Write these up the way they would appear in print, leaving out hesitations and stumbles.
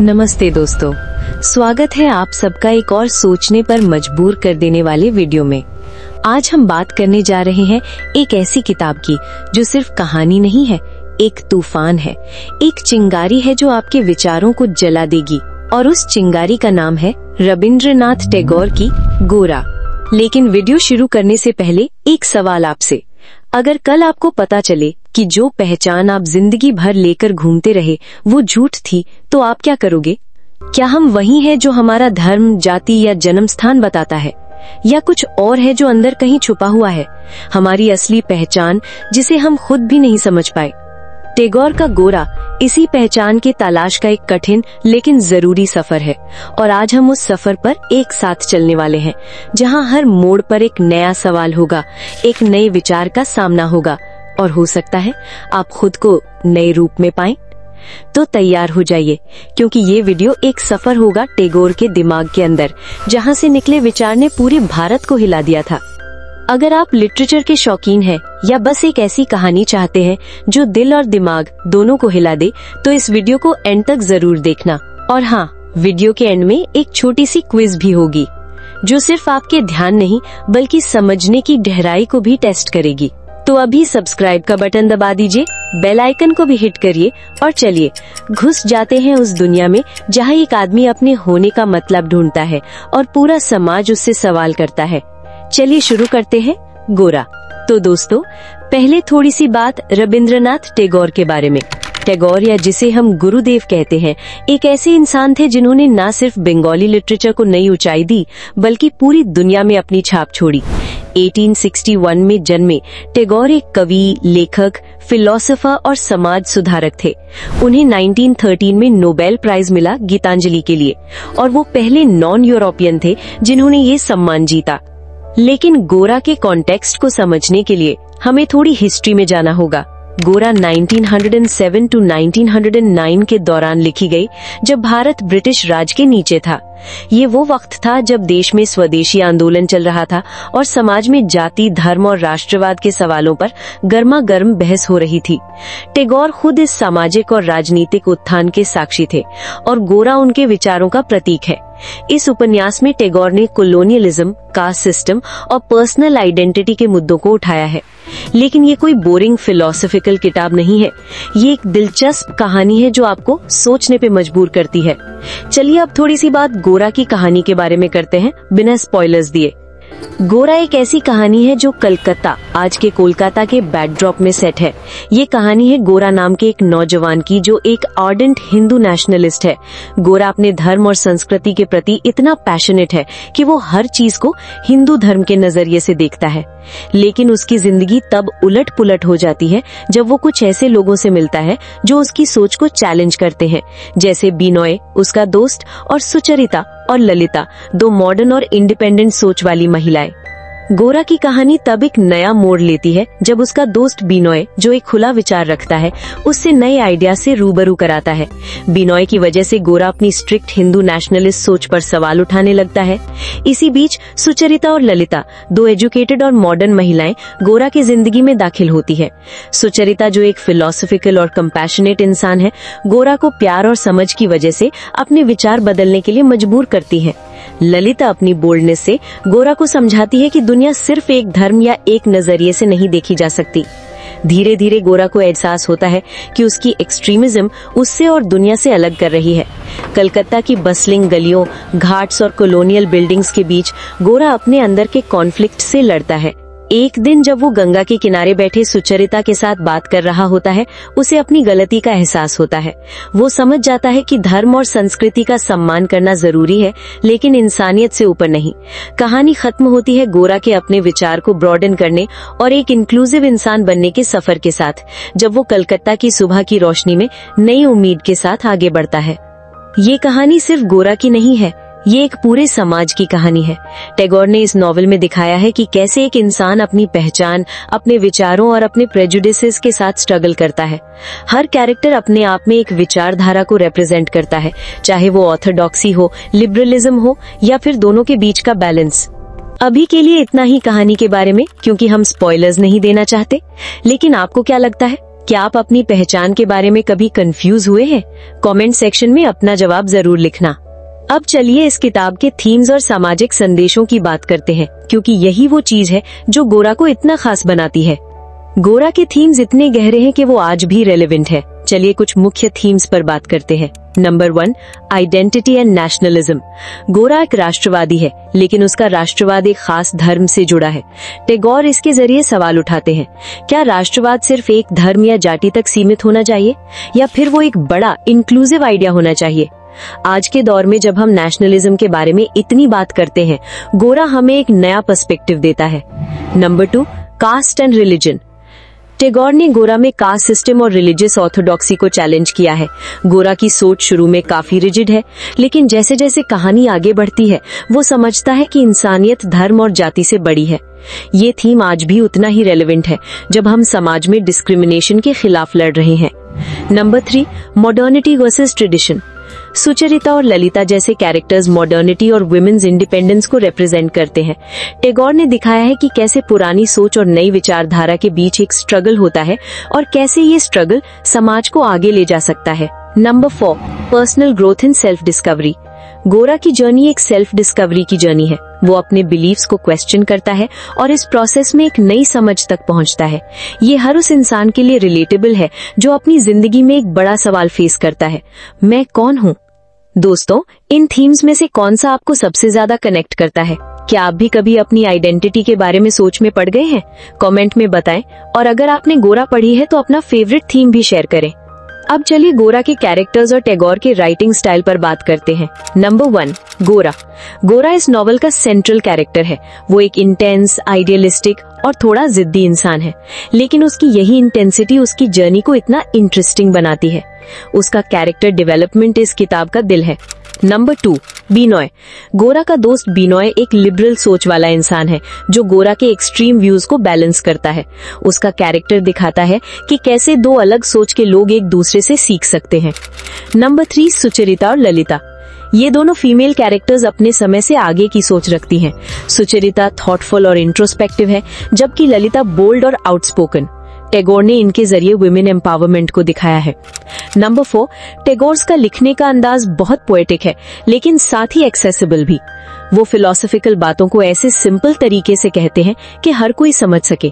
नमस्ते दोस्तों, स्वागत है आप सबका एक और सोचने पर मजबूर कर देने वाले वीडियो में। आज हम बात करने जा रहे हैं एक ऐसी किताब की जो सिर्फ कहानी नहीं है, एक तूफान है, एक चिंगारी है जो आपके विचारों को जला देगी। और उस चिंगारी का नाम है रविंद्रनाथ टैगोर की गोरा। लेकिन वीडियो शुरू करने से पहले एक सवाल आपसे। अगर कल आपको पता चले कि जो पहचान आप जिंदगी भर लेकर घूमते रहे वो झूठ थी, तो आप क्या करोगे? क्या हम वही हैं जो हमारा धर्म, जाति या जन्म स्थान बताता है, या कुछ और है जो अंदर कहीं छुपा हुआ है, हमारी असली पहचान जिसे हम खुद भी नहीं समझ पाए? टैगोर का गोरा इसी पहचान के तलाश का एक कठिन लेकिन जरूरी सफर है। और आज हम उस सफर पर एक साथ चलने वाले हैं, जहां हर मोड़ पर एक नया सवाल होगा, एक नए विचार का सामना होगा, और हो सकता है आप खुद को नए रूप में पाएं। तो तैयार हो जाइए, क्योंकि ये वीडियो एक सफर होगा टैगोर के दिमाग के अंदर, जहां से निकले विचार ने पूरे भारत को हिला दिया था। अगर आप लिटरेचर के शौकीन हैं या बस एक ऐसी कहानी चाहते हैं जो दिल और दिमाग दोनों को हिला दे, तो इस वीडियो को एंड तक जरूर देखना। और हाँ, वीडियो के एंड में एक छोटी सी क्विज भी होगी, जो सिर्फ आपके ध्यान नहीं बल्कि समझने की गहराई को भी टेस्ट करेगी। तो अभी सब्सक्राइब का बटन दबा दीजिए, बेल आइकन को भी हिट करिए, और चलिए घुस जाते हैं उस दुनिया में जहाँ एक आदमी अपने होने का मतलब ढूंढता है और पूरा समाज उससे सवाल करता है। चलिए शुरू करते हैं गोरा। तो दोस्तों, पहले थोड़ी सी बात रविंद्रनाथ टैगोर के बारे में। टैगोर, या जिसे हम गुरुदेव कहते हैं, एक ऐसे इंसान थे जिन्होंने न सिर्फ बंगाली लिटरेचर को नई ऊंचाई दी, बल्कि पूरी दुनिया में अपनी छाप छोड़ी। 1861 में जन्मे टैगोर एक कवि, लेखक, फिलोसोफर और समाज सुधारक थे। उन्हें 1913 में नोबेल प्राइज मिला गीतांजलि के लिए, और वो पहले नॉन यूरोपियन थे जिन्होंने ये सम्मान जीता। लेकिन गोरा के कॉन्टेक्स्ट को समझने के लिए हमें थोड़ी हिस्ट्री में जाना होगा। गोरा 1907 टू 1909 के दौरान लिखी गई, जब भारत ब्रिटिश राज के नीचे था। ये वो वक्त था जब देश में स्वदेशी आंदोलन चल रहा था और समाज में जाति, धर्म और राष्ट्रवाद के सवालों पर गर्मा गर्म बहस हो रही थी। टैगोर खुद इस सामाजिक और राजनीतिक उत्थान के साक्षी थे, और गोरा उनके विचारों का प्रतीक है। इस उपन्यास में टैगोर ने कॉलोनियलिज्म, कास्ट सिस्टम और पर्सनल आइडेंटिटी के मुद्दों को उठाया है। लेकिन ये कोई बोरिंग फिलोसॉफिकल किताब नहीं है, ये एक दिलचस्प कहानी है जो आपको सोचने पे मजबूर करती है। चलिए अब थोड़ी सी बात गोरा की कहानी के बारे में करते हैं, बिना स्पॉयलर्स दिए। गोरा एक ऐसी कहानी है जो कलकत्ता, आज के कोलकाता के बैकड्रॉप में सेट है। ये कहानी है गोरा नाम के एक नौजवान की, जो एक आर्डेंट हिंदू नेशनलिस्ट है। गोरा अपने धर्म और संस्कृति के प्रति इतना पैशनेट है कि वो हर चीज को हिंदू धर्म के नजरिए से देखता है। लेकिन उसकी जिंदगी तब उलट पुलट हो जाती है जब वो कुछ ऐसे लोगों से मिलता है जो उसकी सोच को चैलेंज करते हैं, जैसे बिनोय, उसका दोस्त, और सुचरिता और ललिता, दो मॉडर्न और इंडिपेंडेंट सोच वाली महिलाएं। गोरा की कहानी तब एक नया मोड़ लेती है जब उसका दोस्त बिनोय, जो एक खुला विचार रखता है, उससे नए आइडिया से रूबरू कराता है। बिनोय की वजह से गोरा अपनी स्ट्रिक्ट हिंदू नेशनलिस्ट सोच पर सवाल उठाने लगता है। इसी बीच सुचरिता और ललिता, दो एजुकेटेड और मॉडर्न महिलाएं, गोरा की जिंदगी में दाखिल होती है। सुचरिता, जो एक फिलोसॉफिकल और कंपैशनेट इंसान है, गोरा को प्यार और समझ की वजह से अपने विचार बदलने के लिए मजबूर करती है। ललिता अपनी बोल्डनेस से गोरा को समझाती है कि दुनिया सिर्फ एक धर्म या एक नजरिए से नहीं देखी जा सकती। धीरे धीरे गोरा को एहसास होता है कि उसकी एक्सट्रीमिज्म उससे और दुनिया से अलग कर रही है। कलकत्ता की बसलिंग गलियों, घाट्स और कॉलोनियल बिल्डिंग्स के बीच गोरा अपने अंदर के कॉन्फ्लिक्ट से लड़ता है। एक दिन जब वो गंगा के किनारे बैठे सुचरिता के साथ बात कर रहा होता है, उसे अपनी गलती का एहसास होता है। वो समझ जाता है कि धर्म और संस्कृति का सम्मान करना जरूरी है, लेकिन इंसानियत से ऊपर नहीं। कहानी खत्म होती है गोरा के अपने विचार को ब्रॉडन करने और एक इंक्लूसिव इंसान बनने के सफर के साथ, जब वो कलकत्ता की सुबह की रोशनी में नई उम्मीद के साथ आगे बढ़ता है। ये कहानी सिर्फ गोरा की नहीं है, ये एक पूरे समाज की कहानी है। टैगोर ने इस नॉवेल में दिखाया है कि कैसे एक इंसान अपनी पहचान, अपने विचारों और अपने प्रेजुडिसेस के साथ स्ट्रगल करता है। हर कैरेक्टर अपने आप में एक विचारधारा को रिप्रेजेंट करता है, चाहे वो ऑर्थोडॉक्सी हो, लिबरलिज्म हो, या फिर दोनों के बीच का बैलेंस। अभी के लिए इतना ही कहानी के बारे में, क्योंकि हम स्पॉयलर्स नहीं देना चाहते। लेकिन आपको क्या लगता है, क्या आप अपनी पहचान के बारे में कभी कंफ्यूज हुए हैं? कमेंट सेक्शन में अपना जवाब जरूर लिखना। अब चलिए इस किताब के थीम्स और सामाजिक संदेशों की बात करते हैं, क्योंकि यही वो चीज है जो गोरा को इतना खास बनाती है। गोरा के थीम्स इतने गहरे हैं कि वो आज भी रेलेवेंट है। चलिए कुछ मुख्य थीम्स पर बात करते हैं। Number 1, identity and nationalism. गोरा एक राष्ट्रवादी है, लेकिन उसका राष्ट्रवाद एक खास धर्म से जुड़ा है। टैगोर इसके जरिए सवाल उठाते हैं, क्या राष्ट्रवाद सिर्फ एक धर्म या जाति तक सीमित होना चाहिए, या फिर वो एक बड़ा इंक्लूसिव आइडिया होना चाहिए? आज के दौर में जब हम नेशनलिज्म के बारे में इतनी बात करते हैं, गोरा हमें एक नया पर्सपेक्टिव देता है। Number 2, caste and religion. Tagore ने गोरा में कास्ट सिस्टम और रिलीजियस ऑर्थोडॉक्सी को चैलेंज किया है। गोरा की सोच शुरू में काफी रिजिड है, लेकिन जैसे जैसे कहानी आगे बढ़ती है, वो समझता है कि इंसानियत धर्म और जाति से बड़ी है। ये थीम आज भी उतना ही रेलेवेंट है जब हम समाज में डिस्क्रिमिनेशन के खिलाफ लड़ रहे हैं। Number 3, modernity versus tradition. Sucharita और ललिता जैसे कैरेक्टर्स मॉडर्निटी और वुमेन्स इंडिपेंडेंस को रिप्रेजेंट करते हैं। टैगोर ने दिखाया है कि कैसे पुरानी सोच और नई विचारधारा के बीच एक स्ट्रगल होता है और कैसे ये स्ट्रगल समाज को आगे ले जा सकता है। Number 4, personal growth in self discovery. गोरा की जर्नी एक सेल्फ डिस्कवरी की जर्नी है। वो अपने बिलीव्स को क्वेश्चन करता है और इस प्रोसेस में एक नई समझ तक पहुंचता है। ये हर उस इंसान के लिए रिलेटेबल है जो अपनी जिंदगी में एक बड़ा सवाल फेस करता है, मैं कौन हूँ? दोस्तों, इन थीम्स में से कौन सा आपको सबसे ज्यादा कनेक्ट करता है? क्या आप भी कभी अपनी आइडेंटिटी के बारे में सोच में पड़ गए हैं? कमेंट में बताएं, और अगर आपने गोरा पढ़ी है तो अपना फेवरेट थीम भी शेयर करें। अब चलिए गोरा के कैरेक्टर्स और टैगोर के राइटिंग स्टाइल पर बात करते हैं। नंबर 1, गोरा। गोरा इस नॉवल का सेंट्रल कैरेक्टर है। वो एक इंटेंस, आइडियलिस्टिक और थोड़ा जिद्दी इंसान है, लेकिन उसकी यही इंटेंसिटी उसकी जर्नी को इतना इंटरेस्टिंग बनाती है। उसका कैरेक्टर डेवलपमेंट इस किताब का दिल है। नंबर 2, बिनॉय। गोरा का दोस्त बिनॉय एक लिबरल सोच वाला इंसान है जो गोरा के एक्सट्रीम व्यूज को बैलेंस करता है। उसका कैरेक्टर दिखाता है कि कैसे दो अलग सोच के लोग एक दूसरे से सीख सकते हैं। नंबर 3, सुचरिता और ललिता। ये दोनों फीमेल कैरेक्टर्स अपने समय से आगे की सोच रखती हैं। सुचरिता थॉटफुल और इंट्रोस्पेक्टिव है, जबकि ललिता बोल्ड और आउटस्पोकन। टैगोर ने इनके जरिए वुमेन एम्पावरमेंट को दिखाया है। नंबर 4, टैगोर का लिखने का अंदाज बहुत पोएटिक है, लेकिन साथ ही एक्सेसिबल भी। वो फिलोसॉफिकल बातों को ऐसे सिंपल तरीके से कहते हैं कि हर कोई समझ सके।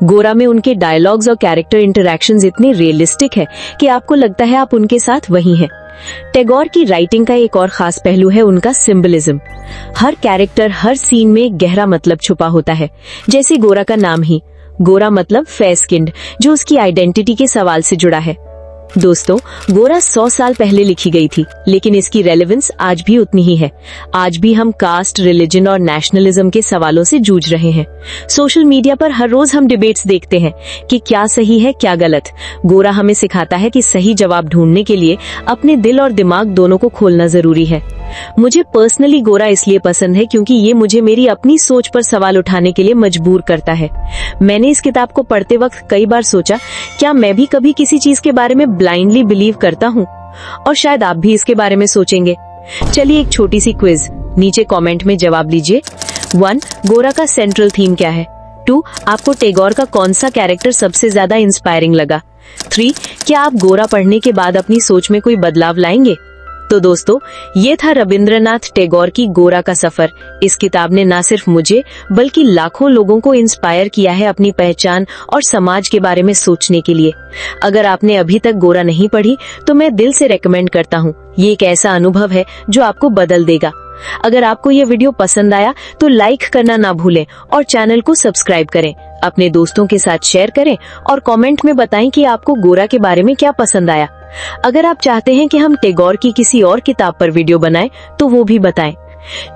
गोरा में उनके डायलॉग्स और कैरेक्टर इंटरैक्शंस इतने रियलिस्टिक है कि आपको लगता है आप उनके साथ वही हैं। टैगोर की राइटिंग का एक और खास पहलू है उनका सिंबलिज्म। हर कैरेक्टर, हर सीन में एक गहरा मतलब छुपा होता है। जैसे गोरा का नाम ही, गोरा मतलब फेयर स्किन्ड, जो उसकी आइडेंटिटी के सवाल से जुड़ा है। दोस्तों, गोरा 100 साल पहले लिखी गई थी, लेकिन इसकी रेलेवेंस आज भी उतनी ही है। आज भी हम कास्ट, रिलीजन और नेशनलिज्म के सवालों से जूझ रहे हैं। सोशल मीडिया पर हर रोज हम डिबेट्स देखते हैं कि क्या सही है, क्या गलत। गोरा हमें सिखाता है कि सही जवाब ढूंढने के लिए अपने दिल और दिमाग दोनों को खोलना जरूरी है। मुझे पर्सनली गोरा इसलिए पसंद है क्योंकि ये मुझे मेरी अपनी सोच पर सवाल उठाने के लिए मजबूर करता है। मैंने इस किताब को पढ़ते वक्त कई बार सोचा, क्या मैं भी कभी किसी चीज के बारे में ब्लाइंडली बिलीव करता हूँ? और शायद आप भी इसके बारे में सोचेंगे। चलिए एक छोटी सी क्विज, नीचे कमेंट में जवाब लीजिए। 1, गोरा का सेंट्रल थीम क्या है? 2, आपको टैगोर का कौन सा कैरेक्टर सबसे ज्यादा इंस्पायरिंग लगा? 3, क्या आप गोरा पढ़ने के बाद अपनी सोच में कोई बदलाव लाएंगे? तो दोस्तों, ये था रविंद्रनाथ टैगोर की गोरा का सफर। इस किताब ने न सिर्फ मुझे बल्कि लाखों लोगों को इंस्पायर किया है अपनी पहचान और समाज के बारे में सोचने के लिए। अगर आपने अभी तक गोरा नहीं पढ़ी तो मैं दिल से रेकमेंड करता हूँ। ये एक ऐसा अनुभव है जो आपको बदल देगा। अगर आपको ये वीडियो पसंद आया तो लाइक करना ना भूलें और चैनल को सब्सक्राइब करें। अपने दोस्तों के साथ शेयर करें और कमेंट में बताएं कि आपको गोरा के बारे में क्या पसंद आया। अगर आप चाहते हैं कि हम टैगोर की किसी और किताब पर वीडियो बनाएं तो वो भी बताएं।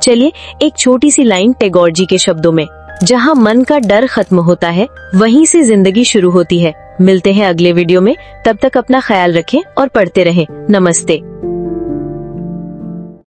चलिए एक छोटी सी लाइन टैगोर जी के शब्दों में, जहां मन का डर खत्म होता है वहीं से जिंदगी शुरू होती है। मिलते हैं अगले वीडियो में, तब तक अपना ख्याल रखें और पढ़ते रहें। नमस्ते।